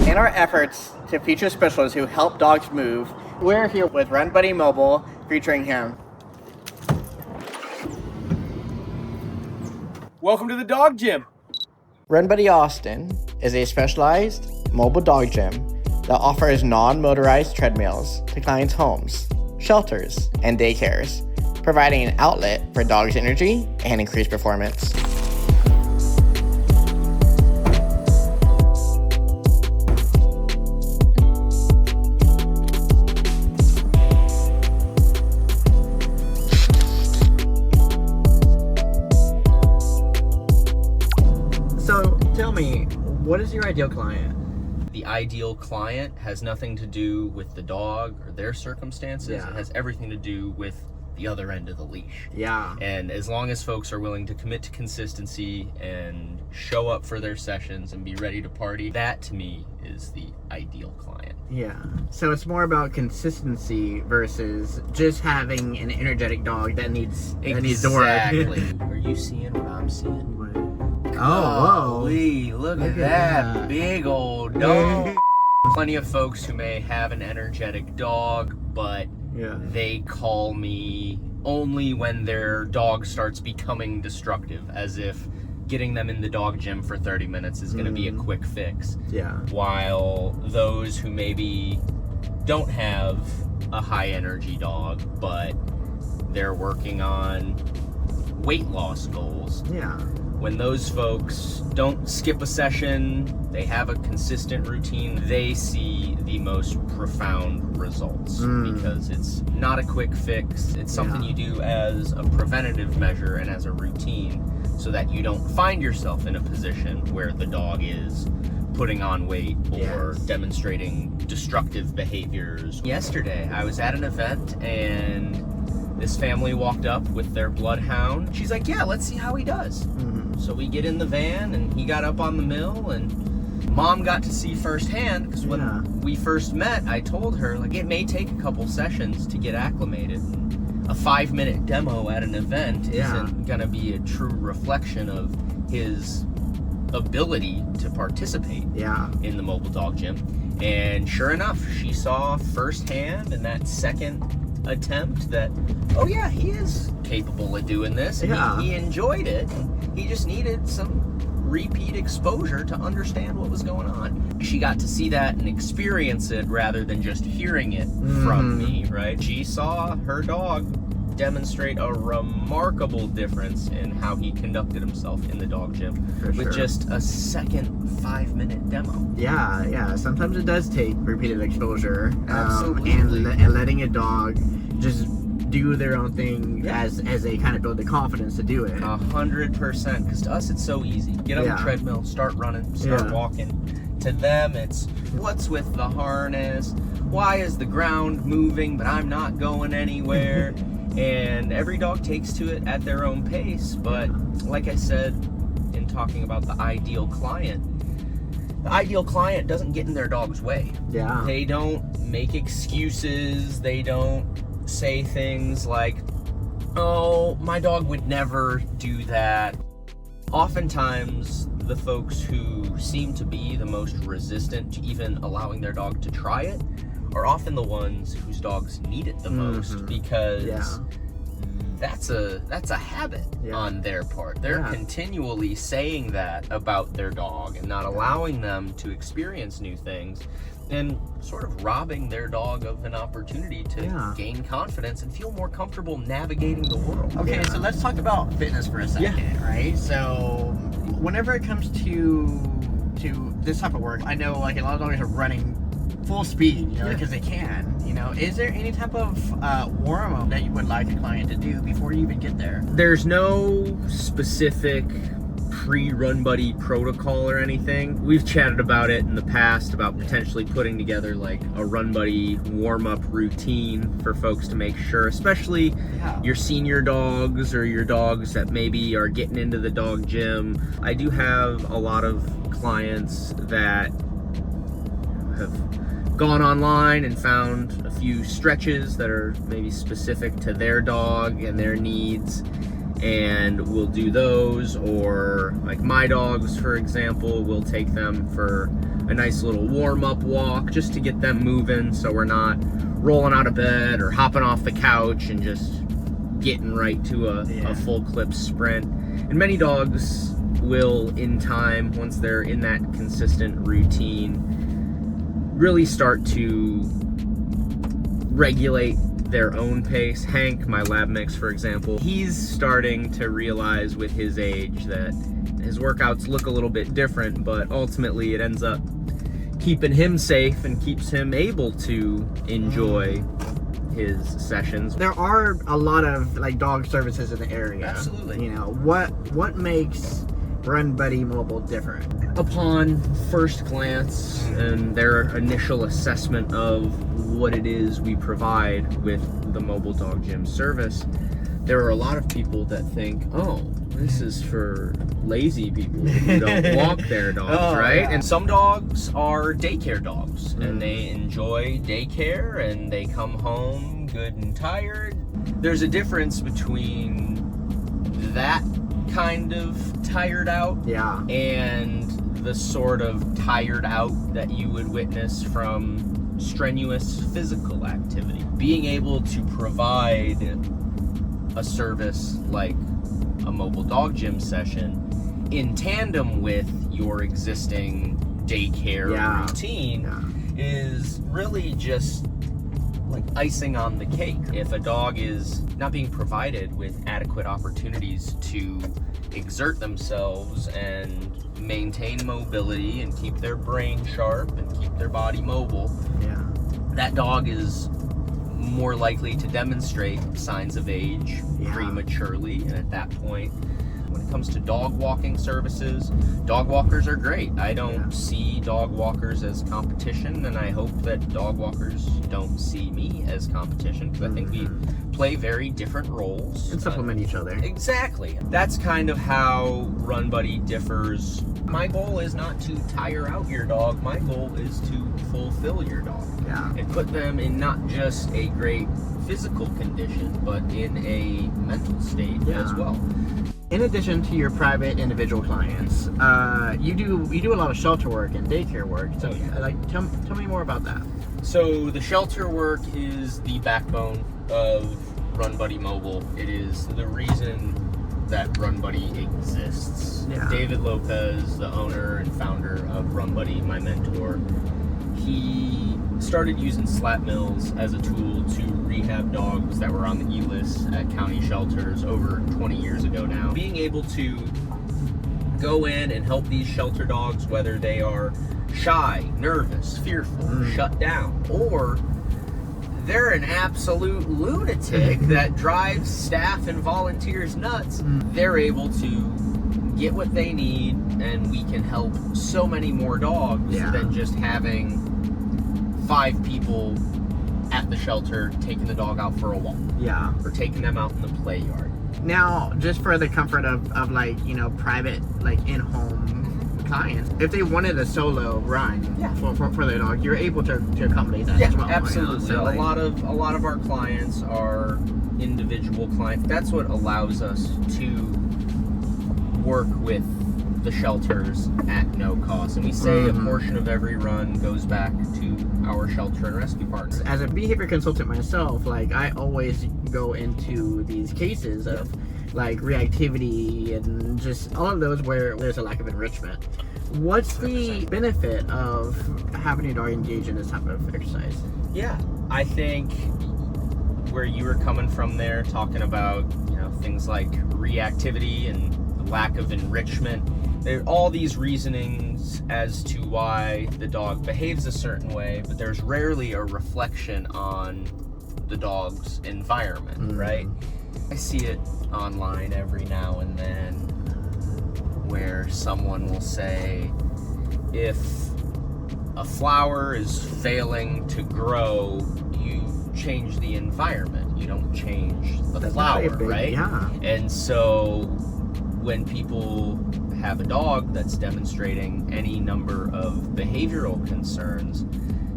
In our efforts to feature specialists who help dogs move, we're here with Run Buddy Mobile, featuring him. Welcome to the dog gym. Run Buddy Austin is a specialized mobile dog gym that offers non-motorized treadmills to clients' homes, shelters, and daycares, providing an outlet for dogs' energy and increased performance. So tell me, what is your ideal client? The ideal client has nothing to do with the dog or their circumstances. Yeah. It has everything to do with the other end of the leash. Yeah. And as long as folks are willing to commit to consistency and show up for their sessions and be ready to party, that to me is the ideal client. Yeah. So it's more about consistency versus just having an energetic dog that needs to work. Exactly. Are you seeing what I'm seeing? Oh, whoa. Golly, look at that big old dog. Plenty of folks who may have an energetic dog, but they call me only when their dog starts becoming destructive, as if getting them in the dog gym for 30 minutes is going to be a quick fix. Yeah. While those who maybe don't have a high energy dog, but they're working on weight loss goals. Yeah. When those folks don't skip a session, they have a consistent routine, they see the most profound results because it's not a quick fix. It's something you do as a preventative measure and as a routine so that you don't find yourself in a position where the dog is putting on weight or demonstrating destructive behaviors. Yesterday, I was at an event and this family walked up with their Bloodhound. She's like, yeah, let's see how he does. So we get in the van and he got up on the mill and Mom got to see firsthand because when we first met, I told her, like, it may take a couple sessions to get acclimated. A 5-minute demo at an event isn't gonna be a true reflection of his ability to participate in the mobile dog gym. And sure enough, she saw firsthand in that second attempt that, oh yeah, he is capable of doing this, and he enjoyed it. He just needed some repeat exposure to understand what was going on. She got to see that and experience it rather than just hearing it from me, right? She saw her dog demonstrate a remarkable difference in how he conducted himself in the dog gym with just a second 5-minute demo. Yeah. Sometimes it does take repeated exposure. Absolutely. And letting a dog just do their own thing as they kind of build the confidence to do it. 100%, because to us it's so easy. Get on the treadmill, start running, start walking. To them it's, what's with the harness? Why is the ground moving but I'm not going anywhere? And every dog takes to it at their own pace, but like I said in talking about the ideal client doesn't get in their dog's way. Yeah. They don't make excuses, they don't say things like, oh, my dog would never do that. Oftentimes, the folks who seem to be the most resistant to even allowing their dog to try it are often the ones whose dogs need it the most, because that's a habit on their part. They're continually saying that about their dog and not allowing them to experience new things, and sort of robbing their dog of an opportunity to gain confidence and feel more comfortable navigating the world. Okay, so let's talk about fitness for a second, right? So whenever it comes to this type of work, I know like a lot of dogs are running full speed, because they can. Is there any type of warm-up that you would like a client to do before you even get there? There's no specific pre-Run Buddy protocol or anything. We've chatted about it in the past about potentially putting together like a Run Buddy warm-up routine for folks to make sure, especially your senior dogs or your dogs that maybe are getting into the dog gym. I do have a lot of clients that have gone online and found a few stretches that are maybe specific to their dog and their needs. and we'll do those. Or like my dogs, for example, we'll take them for a nice little warm-up walk just to get them moving, so we're not rolling out of bed or hopping off the couch and just getting right to a full clip sprint. And many dogs will, in time, once they're in that consistent routine, really start to regulate their own pace. Hank, my lab mix, for example, he's starting to realize with his age that his workouts look a little bit different, but ultimately it ends up keeping him safe and keeps him able to enjoy his sessions. There are a lot of like dog services in the area. Absolutely. You know, what makes Run Buddy Mobile different? Upon first glance and their initial assessment of what it is we provide with the mobile dog gym service, there are a lot of people that think, oh, this is for lazy people who don't walk their dogs, right? Yeah. And some dogs are daycare dogs, and they enjoy daycare, and they come home good and tired. There's a difference between that kind of tired out and the sort of tired out that you would witness from strenuous physical activity. Being able to provide a service like a mobile dog gym session in tandem with your existing daycare routine is really just like icing on the cake. If a dog is not being provided with adequate opportunities to exert themselves and maintain mobility and keep their brain sharp and keep their body mobile, that dog is more likely to demonstrate signs of age prematurely. And at that point, when it comes to dog walking services, dog walkers are great. I don't see dog walkers as competition, and I hope that dog walkers don't see me as competition, because I think we play very different roles and supplement each other. Exactly. That's kind of how Run Buddy differs. My goal is not to tire out your dog. My goal is to fulfill your dog and put them in not just a great physical condition, but in a mental state as well. In addition to your private individual clients, you do a lot of shelter work and daycare work. So, tell me more about that. So the shelter work is the backbone of Run Buddy Mobile. It is the reason that Run Buddy exists. David Lopez, the owner and founder of Run Buddy, my mentor, he started using Treadmills as a tool to rehab dogs that were on the E-list at county shelters over 20 years ago now. Being able to go in and help these shelter dogs, whether they are shy, nervous, fearful, shut down, or they're an absolute lunatic that drives staff and volunteers nuts, they're able to get what they need, and we can help so many more dogs than just having 5 people at the shelter taking the dog out for a walk. Or taking them out in the play yard. Now, just for the comfort of like, you know, private, like in-home clients, if they wanted a solo run for their dog, you're able to accommodate that as well. Absolutely. So, a lot of our clients are individual clients. That's what allows us to work with the shelters at no cost. And we say a portion of every run goes back to our shelter and rescue partners. As a behavior consultant myself, like I always go into these cases of like reactivity and just all of those where there's a lack of enrichment. What's the benefit of having your dog engage in this type of exercise? I think where you were coming from there, talking about, you know, things like reactivity and the lack of enrichment, there are all these reasonings as to why the dog behaves a certain way, but there's rarely a reflection on the dog's environment, right? I see it online every now and then where someone will say, if a flower is failing to grow, you change the environment. You don't change the flower, right? And so when people have a dog that's demonstrating any number of behavioral concerns,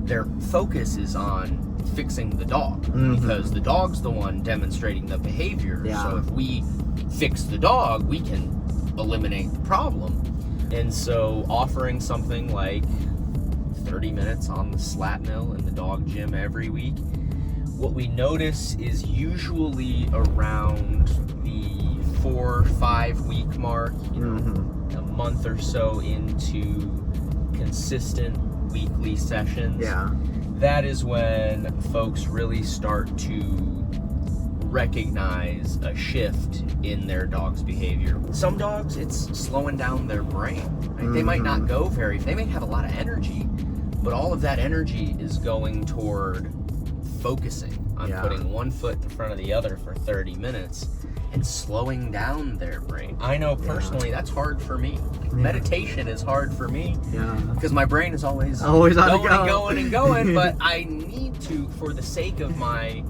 their focus is on fixing the dog, because the dog's the one demonstrating the behavior. Yeah. So if we fix the dog, we can eliminate the problem. And so offering something like 30 minutes on the slat mill in the dog gym every week, what we notice is usually around the 4 or 5 week mark, a month or so into consistent weekly sessions. Yeah. That is when folks really start to recognize a shift in their dog's behavior. Some dogs, it's slowing down their brain. Right? They might not go they may have a lot of energy, but all of that energy is going toward focusing on putting one foot in front of the other for 30 minutes and slowing down their brain. I know personally that's hard for me. Meditation is hard for me because my brain is always going and going, but I need to, for the sake of my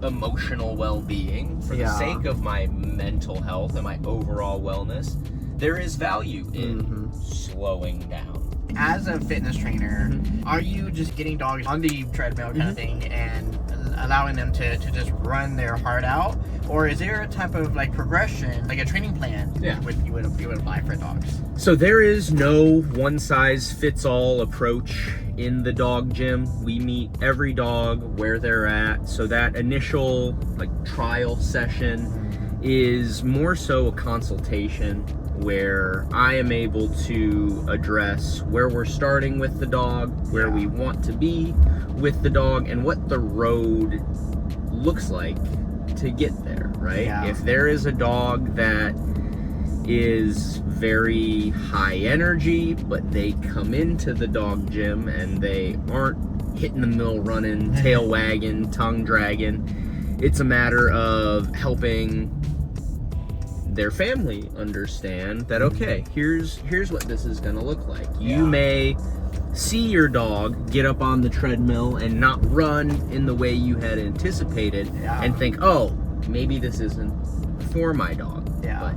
emotional well-being, for the sake of my mental health and my overall wellness, there is value in slowing down. As a fitness trainer, are you just getting dogs on the treadmill kind of thing and allowing them to just run their heart out? Or is there a type of like progression, like a training plan you would apply for dogs? So there is no one-size-fits-all approach in the dog gym. We meet every dog where they're at. So that initial like trial session is more so a consultation where I am able to address where we're starting with the dog, where we want to be with the dog, and what the road looks like to get there, right? Yeah. If there is a dog that is very high energy, but they come into the dog gym and they aren't hitting the mill running, tail wagging, tongue dragging, it's a matter of helping their family understand that, okay, here's what this is going to look like. You may see your dog get up on the treadmill and not run in the way you had anticipated and think, oh, maybe this isn't for my dog. But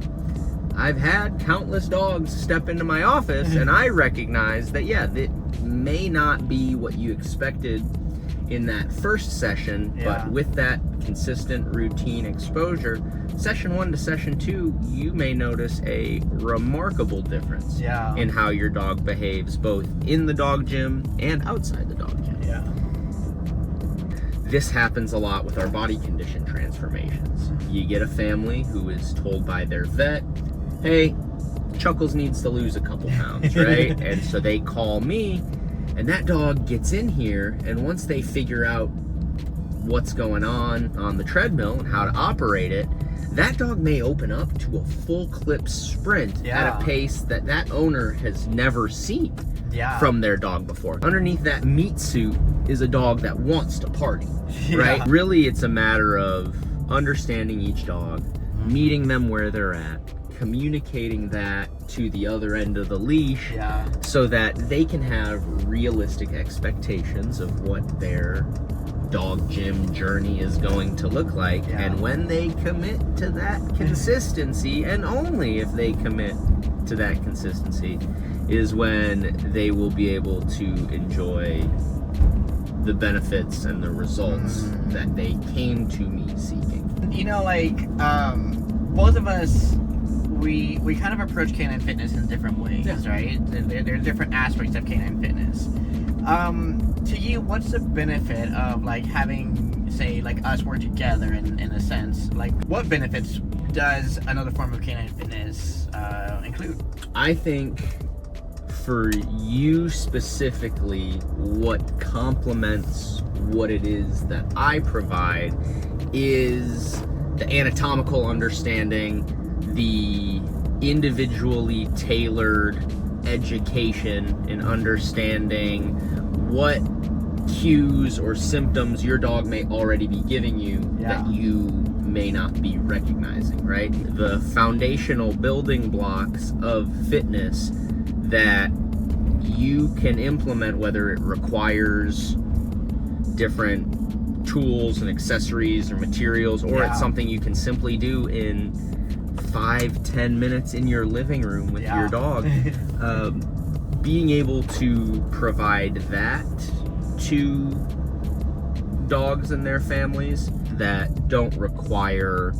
I've had countless dogs step into my office and I recognize that, that may not be what you expected in that first session, but with that consistent routine exposure, session 1 to session 2, you may notice a remarkable difference in how your dog behaves, both in the dog gym and outside the dog gym. This happens a lot with our body condition transformations. You get a family who is told by their vet, hey, Chuckles needs to lose a couple pounds, right? And so they call me, and that dog gets in here, and once they figure out what's going on the treadmill and how to operate it, that dog may open up to a full clip sprint at a pace that owner has never seen from their dog before. Underneath that meat suit is a dog that wants to party, right? Really, it's a matter of understanding each dog, meeting them where they're at, communicating that to the other end of the leash so that they can have realistic expectations of what their dog gym journey is going to look like. And when they commit to that consistency, and only if they commit to that consistency, is when they will be able to enjoy the benefits and the results that they came to me seeking. You know, like both of us, we kind of approach canine fitness in different ways, right? There are different aspects of canine fitness. To you, what's the benefit of like having, say, like us work together in a sense? Like, what benefits does another form of canine fitness include? I think for you specifically, what complements what it is that I provide is the anatomical understanding, the individually tailored education and understanding what cues or symptoms your dog may already be giving you that you may not be recognizing, right? The foundational building blocks of fitness that you can implement, whether it requires different tools and accessories or materials, or it's something you can simply do in 5-10 minutes in your living room with your dog. Being able to provide that to dogs and their families that don't require,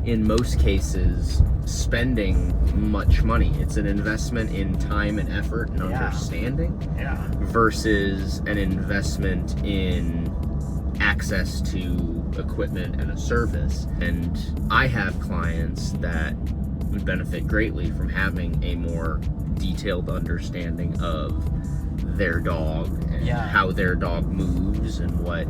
in most cases, spending much money. It's an investment in time and effort and understanding versus an investment in access to equipment and a service. And I have clients that would benefit greatly from having a more detailed understanding of their dog and how their dog moves and what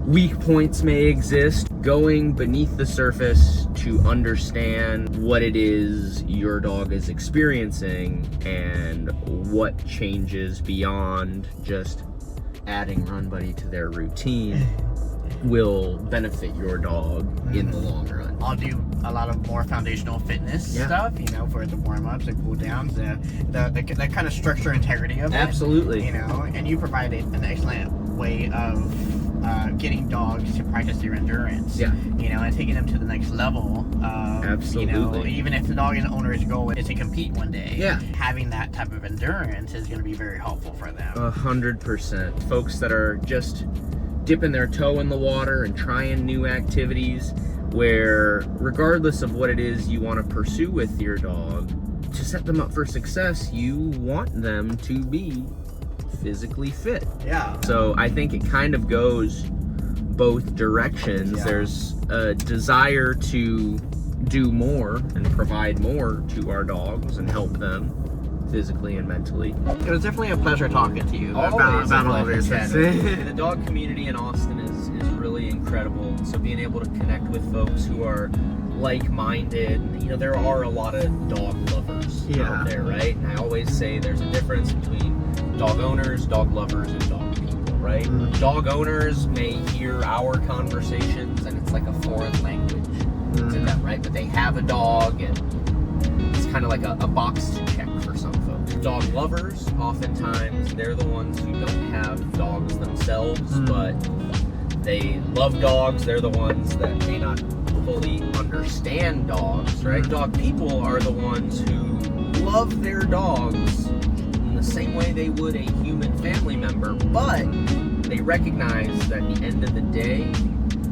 weak points may exist, going beneath the surface to understand what it is your dog is experiencing and what changes beyond just adding Run Buddy to their routine will benefit your dog in the long run. I'll do a lot of more foundational fitness stuff, you know, for the warm-ups, the cool-downs, the kind of structure integrity of it. Absolutely. You know, and you provided an excellent way of getting dogs to practice their endurance. Yeah. You know, and taking them to the next level. Absolutely. You know, even if the dog and owner's goal is to compete one day, Yeah. having that type of endurance is going to be very helpful for them. 100%. Folks that are just dipping their toe in the water and trying new activities, where regardless of what it is you want to pursue with your dog, to set them up for success, you want them to be physically fit. Yeah. So I think it kind of goes both directions. There's a desire to do more and provide more to our dogs and help them physically and mentally. It was definitely a pleasure talking to you Always about all this. The dog community in Austin is really incredible. So being able to connect with folks who are like-minded, you know, there are a lot of dog lovers out there, right? And I always say there's a difference between dog owners, dog lovers, and dog people, right? Dog owners may hear our conversations and it's like a foreign language to them, right? But they have a dog and it's kind of like a box to check for some folks. Dog lovers, oftentimes, they're the ones who don't have dogs themselves, but they love dogs. They're the ones that may not fully understand dogs, right? Dog people are the ones who love their dogs in the same way they would a human family member, but they recognize that at the end of the day,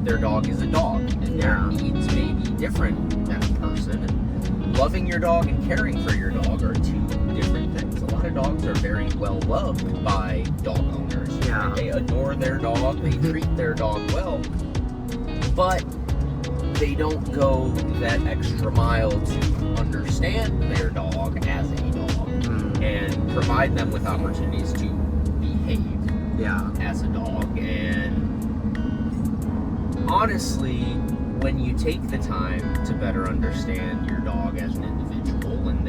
their dog is a dog, and their needs may be different than a person. And loving your dog and caring for your dog are two different things. A lot of dogs are very well loved by dog owners. Yeah. They adore their dog, they treat their dog well, but they don't go that extra mile to understand their dog as a dog and provide them with opportunities to behave as a dog. And honestly, when you take the time to better understand your dog as an individual and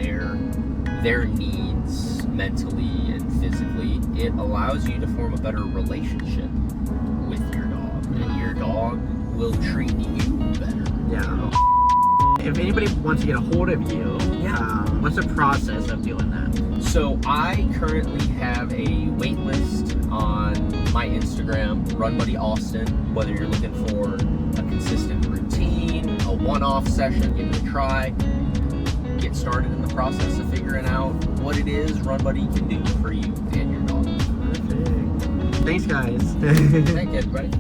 their needs mentally and physically, it allows you to form a better relationship with your dog, and your dog will treat you better. Yeah. If anybody wants to get a hold of you, what's the process of doing that? So I currently have a wait list on my Instagram, Run Buddy Austin. Whether you're looking for a consistent routine, a one-off session, give it a try. Get started in the process of figuring out what it is Run Buddy can do for you and your dog. Perfect. Thanks, guys. Thank you, everybody.